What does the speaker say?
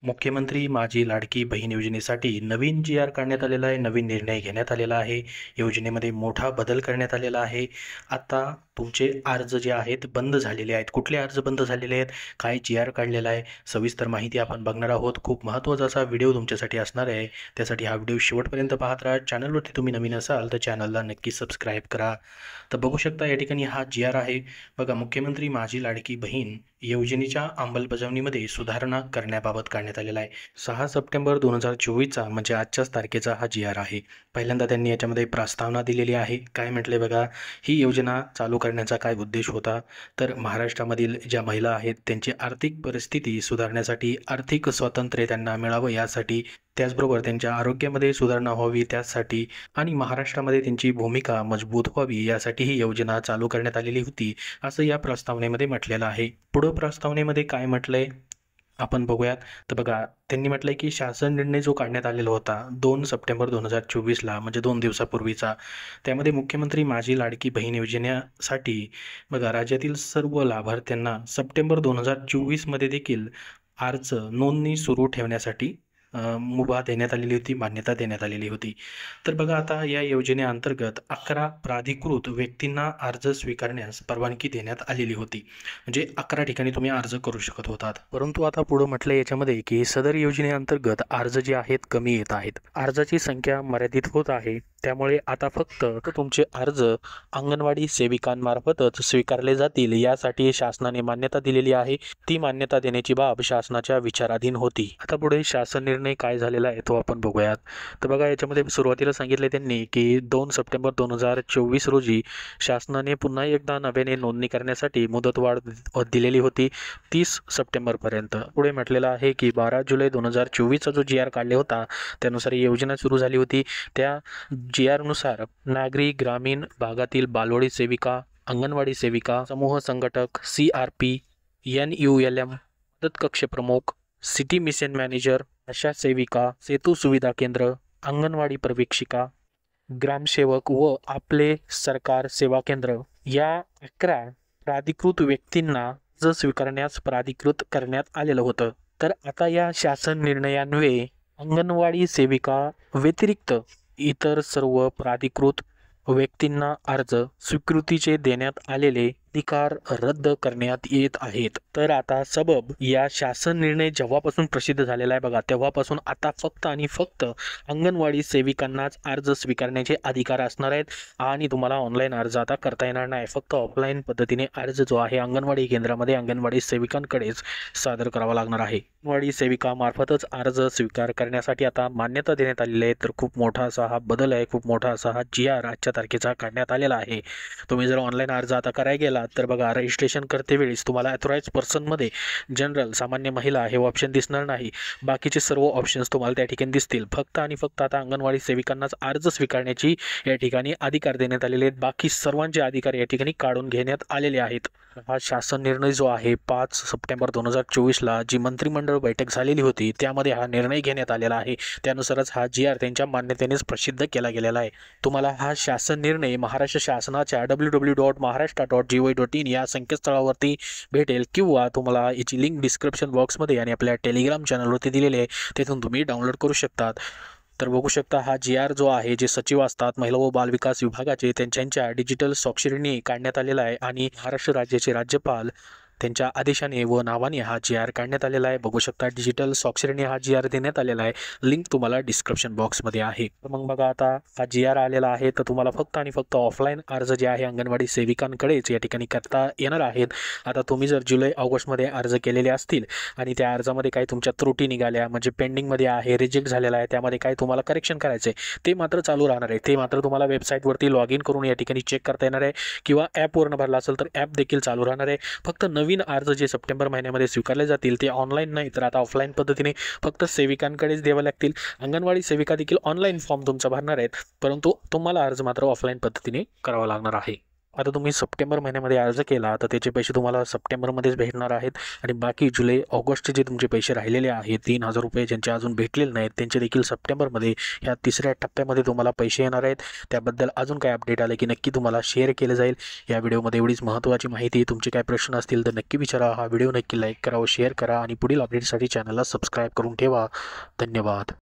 मुख्यमंत्री माझी लाडकी बहीण योजनेसाठी नवीन जी-आर काढण्यात आलेला आहे. नवीन निर्णय घेण्यात आलेला आहे. योजनेमध्ये मोठा बदल करण्यात आलेला आहे. आता तुमचे अर्ज जे आहेत बंद झालेले आहेत. कुठले अर्ज बंद झालेले आहेत? काय जी-आर काढलेला आहे? सविस्तर माहिती आपण बघणार आहोत. खूप महत्त्वाचा असा व्हिडिओ तुमच्यासाठी असणार आहे. त्यासाठी हा व्हिडिओ शेवटपर्यंत पाहत राहा. चॅनलवरती तुम्ही नवीन असाल तर चॅनलला नक्की सबस्क्राईब करा. तर बघू शकता या ठिकाणी हा जी-आर आहे. बघा, मुख्यमंत्री माझी लाडकी बहीण योजनेच्या अंमलबजावणीमध्ये सुधारणा करण्याबाबत काढण्यात आलेला आहे. 6 सप्टेंबर 2024चा म्हणजे आजच्याच तारखेचा हा जी-आर आहे. पहिल्यांदा त्यांनी याच्यामध्ये प्रस्तावना दिलेली आहे. काय म्हटले बघा, ही योजना चालू करण्याचा काय उद्देश होता, तर महाराष्ट्रामधील ज्या महिला आहेत त्यांची आर्थिक परिस्थिती सुधारण्यासाठी, आर्थिक स्वातंत्र्य त्यांना मिळावं यासाठी, त्याचबरोबर त्यांच्या आरोग्यामध्ये सुधारणा व्हावी त्यासाठी आणि महाराष्ट्रामध्ये त्यांची भूमिका मजबूत व्हावी यासाठी ही योजना चालू करण्यात आलेली होती, असं या प्रस्तावनेमध्ये म्हटलेलं आहे. पुढं प्रस्तावनेमध्ये काय म्हटलंय आपण बघूयात. तर बघा, त्यांनी म्हटलंय की शासन निर्णय जो काढण्यात आलेला होता 2 सप्टेंबर 2024ला म्हणजे 2 दिवसापूर्वीचा, त्यामध्ये मुख्यमंत्री माझी लाडकी बहीण योजनेसाठी बघा राज्यातील सर्व लाभार्थ्यांना सप्टेंबर 2024मध्ये देखील अर्ज नोंदणी सुरू ठेवण्यासाठी मुभा देण्यात आलेली होती, मान्यता देण्यात आलेली होती. तर बघा, आता या योजनेअंतर्गत 11 प्राधिकृत व्यक्तींना अर्ज स्वीकारण्यास परवानगी देण्यात आलेली होती. म्हणजे 11 ठिकाणी तुम्ही अर्ज करू शकत होतात. परंतु आता पुढं म्हटलं याच्यामध्ये की सदर योजनेअंतर्गत अर्ज जे आहेत कमी येत आहेत. अर्जाची संख्या मर्यादित होत आहे. त्यामुळे आता फक्त तुमचे अर्ज अंगणवाडी सेविकांमार्फतच स्वीकारले जातील यासाठी शासनाने मान्यता दिलेली आहे. ती मान्यता देण्याची बाब शासनाच्या विचाराधीन होती. आता पुढे शासन निर्णय काय झालेला आहे तो आपण बघूयात. तर बघा, याच्यामध्ये सुरुवातीला सांगितले त्यांनी की 2 सप्टेंबर 2024 रोजी शासनाने पुन्हा एकदा नव्याने नोंदणी करण्यासाठी मुदतवाढ दिलेली होती 30 सप्टेंबरपर्यंत. पुढे म्हटलेलं आहे की 12 जुलै 2024चा जो जी-आर काढले होता त्यानुसार ही योजना सुरू झाली होती. त्या जी-आर नुसार नागरी ग्रामीण भागातील बालवाडी सेविका, अंगणवाडी सेविका, समूह संघटक, CRP, NULM, मदत कक्ष प्रमुख, सिटी मिशन मॅनेजर, आशा सेविका, सेतू सुविधा केंद्र, अंगणवाडी पर्यवेक्षिका, ग्रामसेवक व आपले सरकार सेवा केंद्र या 11 प्राधिकृत व्यक्तींना अर्ज स्वीकारण्यास प्राधिकृत करण्यात आलेलं होतं. तर आता या शासन निर्णयान्वये अंगणवाडी सेविका व्यतिरिक्त इतर सर्व प्राधिकृत व्यक्तींना अर्ज स्वीकृतीचे देण्यात आलेले अधिकार रद्द करण्यात येत आहेत. तर आता सबब या शासन निर्णय जेव्हापासून प्रसिद्ध झालेला आहे बघा, तेव्हापासून आता फक्त आणि फक्त अंगणवाडी सेविकांनाच अर्ज स्वीकारण्याचे अधिकार असणार आहेत आणि तुम्हाला ऑनलाईन अर्ज आता करता येणार नाही. फक्त ऑफलाईन पद्धतीने अर्ज जो आहे अंगणवाडी केंद्रामध्ये अंगणवाडी सेविकांकडेच सादर करावा लागणार आहे. अंगणवाडी सेविकामार्फतच अर्ज स्वीकार करण्यासाठी आता मान्यता देण्यात आलेली आहे. तर खूप मोठा असा हा बदल आहे, खूप मोठा असा हा जी-आर आजच्या तारखेचा काढण्यात आलेला आहे. तुम्ही जर ऑनलाईन अर्ज आता करायला गेला तर बघा, रजिस्ट्रेशन करते वेळेस तुम्हाला ऑथराइज्ड पर्सनमध्ये जनरल सामान्य महिला हे ऑप्शन दिसणार नाही. बाकीचे सर्व ऑप्शन्स तुम्हाला त्या ठिकाणी दिसतील. फक्त आणि फक्त आता अंगणवाडी सेविकांनाच अर्ज स्वीकारण्याची या ठिकाणी अधिकार देण्यात आलेले आहेत. बाकी सर्वांचे अधिकार या ठिकाणी काढून घेण्यात आलेले आहेत. हा शासन निर्णय जो आहे 5 सप्टेंबर 2024ला जी मंत्रिमंडळ बैठक झालेली होती त्यामध्ये हा निर्णय घेण्यात आलेला आहे. त्यानुसारच हा जी-आर त्यांच्या मान्यतेनेच प्रसिद्ध केला गेलेला आहे. तुम्हाला हा शासन निर्णय महाराष्ट्र शासनाच्या www.maharashtra.gov.in या संकेतस्थळावरती भेटेल किंवा तुम्हाला याची लिंक डिस्क्रिप्शन बॉक्समध्ये आणि आपल्या टेलिग्राम चॅनलवरती दिलेली आहे, तेथून तुम्ही डाउनलोड करू शकतात. तर बघू शकता हा जी-आर जो आहे, जे सचिव असतात महिला व बालविकास विभागाचे, त्यांच्या डिजिटल स्वाक्षरीने काढण्यात आलेला आहे आणि महाराष्ट्र राज्याचे राज्यपाल त्यांच्या आदेशाने व नावाने हा जी-आर काढण्यात आलेला आहे. बघू शकता डिजिटल स्वाक्षरीने हा जी-आर देण्यात आलेला आहे. लिंक तुम्हाला डिस्क्रिप्शन बॉक्समध्ये आहे. तर मग बघा, आता हा जी-आर आलेला आहे तर तुम्हाला फक्त आणि फक्त ऑफलाईन अर्ज जे आहे अंगणवाडी सेविकांकडेच या ठिकाणी करता येणार आहेत. आता तुम्ही जर जुलै ऑगस्टमध्ये अर्ज केलेले असतील आणि त्या अर्जामध्ये काही तुमच्या त्रुटी निघाल्या म्हणजे पेंडिंगमध्ये आहे, रिजेक्ट झालेला आहे, त्यामध्ये काही तुम्हाला करेक्शन करायचं आहे, ते मात्र चालू राहणार आहे. ते मात्र तुम्हाला वेबसाईटवरती लॉग इन करून या ठिकाणी चेक करता येणार आहे किंवा ॲपवरून भरला असेल तर ॲप देखील चालू राहणार आहे. फक्त नवीन अर्ज जे सप्टेंबर महिन्यामध्ये स्वीकारले जातील ते ऑनलाईन नाही तर आता ऑफलाईन पद्धतीने फक्त सेविकांकडेच द्यावे लागतील. अंगणवाडी सेविका देखील ऑनलाईन फॉर्म तुमचा भरणार आहेत, परंतु तुम्हाला अर्ज मात्र ऑफलाईन पद्धतीने करावा लागणार आहे. आता तुम्ही सप्टेंबर महिन्यामध्ये अर्ज केला तर त्याचे पैसे तुम्हाला सप्टेंबरमध्येच भेटणार आहेत आणि बाकी जुलै ऑगस्टचे जे तुमचे पैसे राहिलेले आहेत 3,000 रुपये ज्यांचे अजून भेटलेले नाहीत त्यांचे देखील सप्टेंबरमध्ये ह्या तिसऱ्या टप्प्यामध्ये तुम्हाला पैसे येणार आहेत। त्याबद्दल अजून काय अपडेट आले की नक्की तुम्हाला शेअर केलं जाईल। या व्हिडिओमध्ये एवढीच महत्त्वाची माहिती। तुमचे काय प्रश्न असतील तर नक्की विचारा। हा व्हिडिओ नक्की लाईक करा व शेअर करा आणि पुढील अपडेटसाठी चॅनलला सबस्क्राईब करून ठेवा। धन्यवाद।